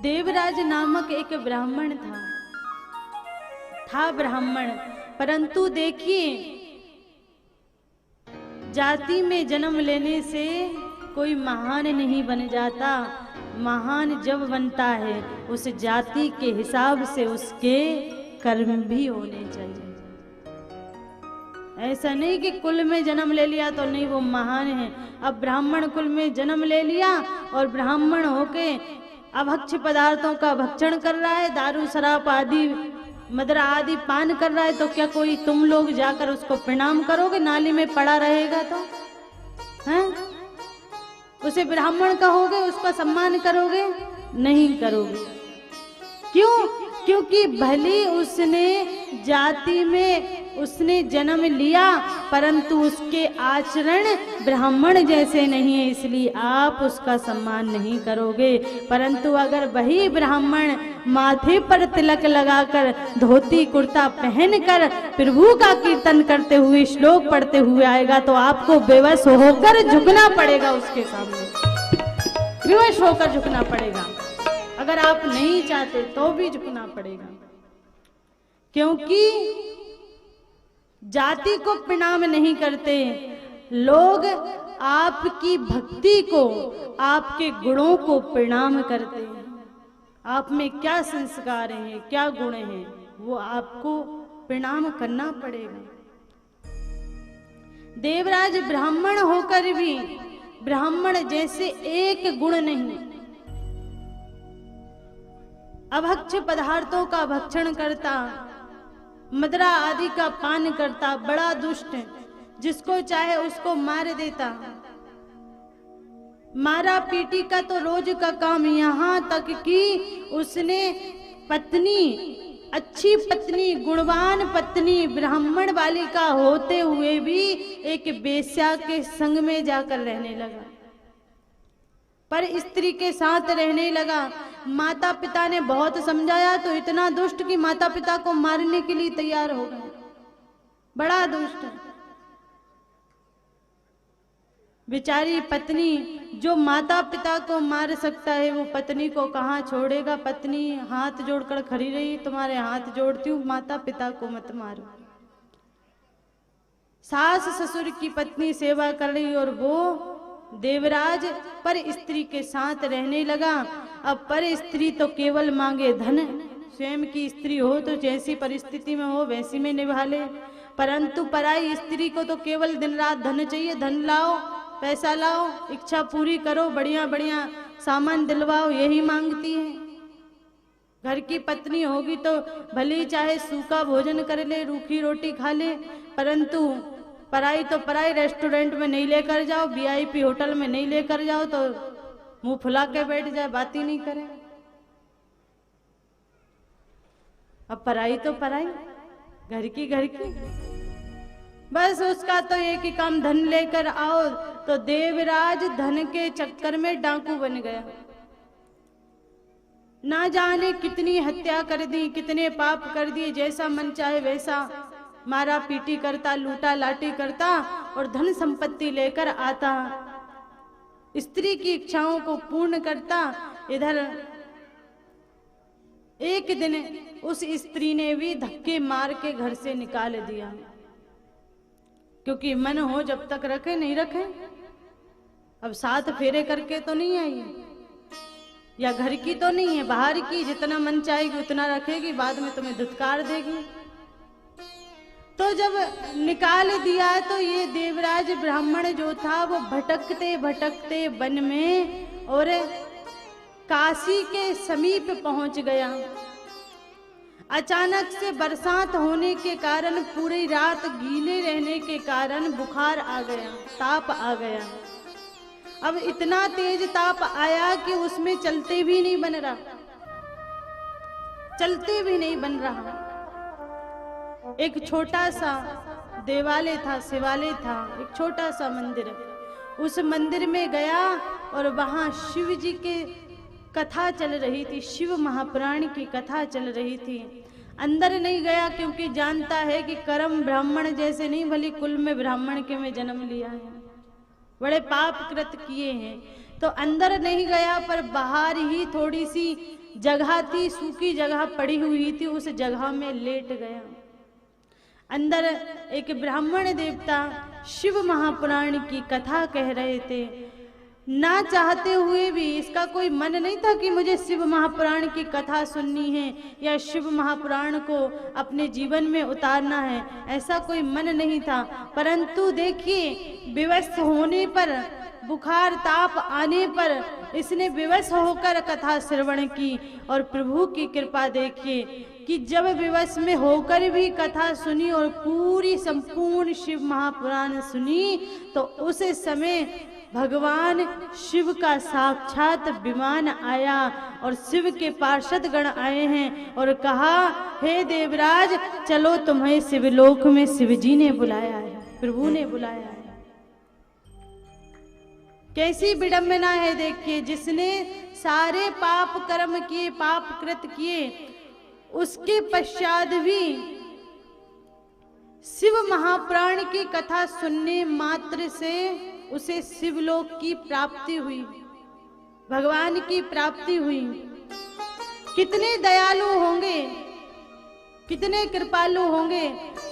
देवराज नामक एक ब्राह्मण था ब्राह्मण, परंतु देखिए जाति में जन्म लेने से कोई महान नहीं बन जाता। महान जब बनता है उस जाति के हिसाब से उसके कर्म भी होने चाहिए। ऐसा नहीं कि कुल में जन्म ले लिया तो नहीं वो महान है। अब ब्राह्मण कुल में जन्म ले लिया और ब्राह्मण होके अभक्ष्य पदार्थों का भक्षण कर रहा है, दारू शराब आदि मदिरा आदि पान कर रहा है, तो क्या कोई तुम लोग जाकर उसको प्रणाम करोगे? नाली में पड़ा रहेगा तो हैं? उसे ब्राह्मण कहोगे, उसका सम्मान करोगे? नहीं करोगे। क्यों? क्योंकि भली उसने जाति में उसने जन्म लिया, परंतु उसके आचरण ब्राह्मण जैसे नहीं है, इसलिए आप उसका सम्मान नहीं करोगे। परंतु अगर वही ब्राह्मण माथे पर तिलक लगाकर धोती कुर्ता पहनकर प्रभु का कीर्तन करते हुए श्लोक पढ़ते हुए आएगा तो आपको बेवश होकर झुकना पड़ेगा उसके सामने, विवश होकर झुकना पड़ेगा। अगर आप नहीं चाहते तो भी झुकना पड़ेगा, क्योंकि जाति को प्रणाम नहीं करते लोग, आपकी भक्ति को, आपके गुणों को प्रणाम करते हैं। आप में क्या संस्कार हैं, क्या गुण हैं, वो आपको प्रणाम करना पड़ेगा। देवराज ब्राह्मण होकर भी ब्राह्मण जैसे एक गुण नहीं, अभक्ष्य पदार्थों का भक्षण करता, मदिरा आदि का पान करता, बड़ा दुष्ट, जिसको चाहे उसको मार देता। मारा पीटी का तो रोज का काम, यहाँ तक कि उसने पत्नी, अच्छी पत्नी, गुणवान पत्नी, ब्राह्मण बालिका होते हुए भी एक वेश्या के संग में जाकर रहने लगा, पर स्त्री के साथ रहने लगा। माता पिता ने बहुत समझाया तो इतना दुष्ट कि माता पिता को मारने के लिए तैयार हो गए। बड़ा दुष्ट। बेचारी पत्नी, जो माता पिता को मार सकता है वो पत्नी को कहाँ छोड़ेगा? पत्नी हाथ जोड़कर खड़ी रही, तुम्हारे हाथ जोड़ती हूँ, माता पिता को मत मारो। सास ससुर की पत्नी सेवा कर रही और वो देवराज पर स्त्री के साथ रहने लगा। अब पर स्त्री तो केवल मांगे धन, स्वयं की स्त्री हो तो जैसी परिस्थिति में हो वैसी में निभा ले, परंतु पराई स्त्री को तो केवल दिन रात धन चाहिए। धन लाओ, पैसा लाओ, इच्छा पूरी करो, बढ़िया बढ़िया सामान दिलवाओ, यही मांगती है। घर की पत्नी होगी तो भले चाहे सूखा भोजन कर ले, रूखी रोटी खा ले, परंतु पराई तो पराई, रेस्टोरेंट में नहीं लेकर जाओ, वीआईपी होटल में नहीं लेकर जाओ तो मुंह फुला के बैठ जाए, बात ही नहीं करे। अब पराई तो पराई, घर की घर की, बस उसका तो एक ही काम, धन लेकर आओ। तो देवराज धन के चक्कर में डाकू बन गया। ना जाने कितनी हत्या कर दी, कितने पाप कर दिए, जैसा मन चाहे वैसा मारा पीटी करता, लूटा लाटी करता और धन संपत्ति लेकर आता, स्त्री की इच्छाओं को पूर्ण करता। इधर एक दिन उस स्त्री ने भी धक्के मार के घर से निकाल दिया, क्योंकि मन हो जब तक रखे, नहीं रखे। अब 7 फेरे करके तो नहीं आई, या घर की तो नहीं है, बाहर की, जितना मन चाहेगी उतना रखेगी, बाद में तुम्हें धुतकार देगी। तो जब निकाल दिया तो ये देवराज ब्राह्मण जो था वो भटकते भटकते वन में और काशी के समीप पहुंच गया। अचानक से बरसात होने के कारण, पूरी रात गीले रहने के कारण बुखार आ गया, ताप आ गया। अब इतना तेज ताप आया कि उसमें चलते भी नहीं बन रहा, चलते भी नहीं बन रहा। एक छोटा सा देवालय था, शिवालय था, एक छोटा सा मंदिर। उस मंदिर में गया और वहां शिव जी के कथा चल रही थी, शिव महापुराण की कथा चल रही थी। अंदर नहीं गया क्योंकि जानता है कि कर्म ब्राह्मण जैसे नहीं, भली कुल में ब्राह्मण के में जन्म लिया है, बड़े पाप कृत किए हैं, तो अंदर नहीं गया, पर बाहर ही थोड़ी सी जगह थी, सूखी जगह पड़ी हुई थी, उस जगह में लेट गया। अंदर एक ब्राह्मण देवता शिव महापुराण की कथा कह रहे थे। ना चाहते हुए भी, इसका कोई मन नहीं था कि मुझे शिव महापुराण की कथा सुननी है या शिव महापुराण को अपने जीवन में उतारना है, ऐसा कोई मन नहीं था। परंतु देखिए, विवश होने पर, बुखार ताप आने पर इसने विवश होकर कथा श्रवण की और प्रभु की कृपा देखिए कि जब विवश में होकर भी कथा सुनी और पूरी संपूर्ण शिव महापुराण सुनी, तो उस समय भगवान शिव का साक्षात विमान आया और शिव के पार्षद गण आए हैं और कहा, हे देवराज, चलो तुम्हें शिवलोक में शिवजी ने बुलाया है, प्रभु ने बुलाया है। कैसी विडंबना है देखिए, जिसने सारे पाप कर्म किए, पाप कृत किए, उसके पश्चात भी शिव महापुराण की कथा सुनने मात्र से उसे शिवलोक की प्राप्ति हुई, भगवान की प्राप्ति हुई। कितने दयालु होंगे, कितने कृपालु होंगे।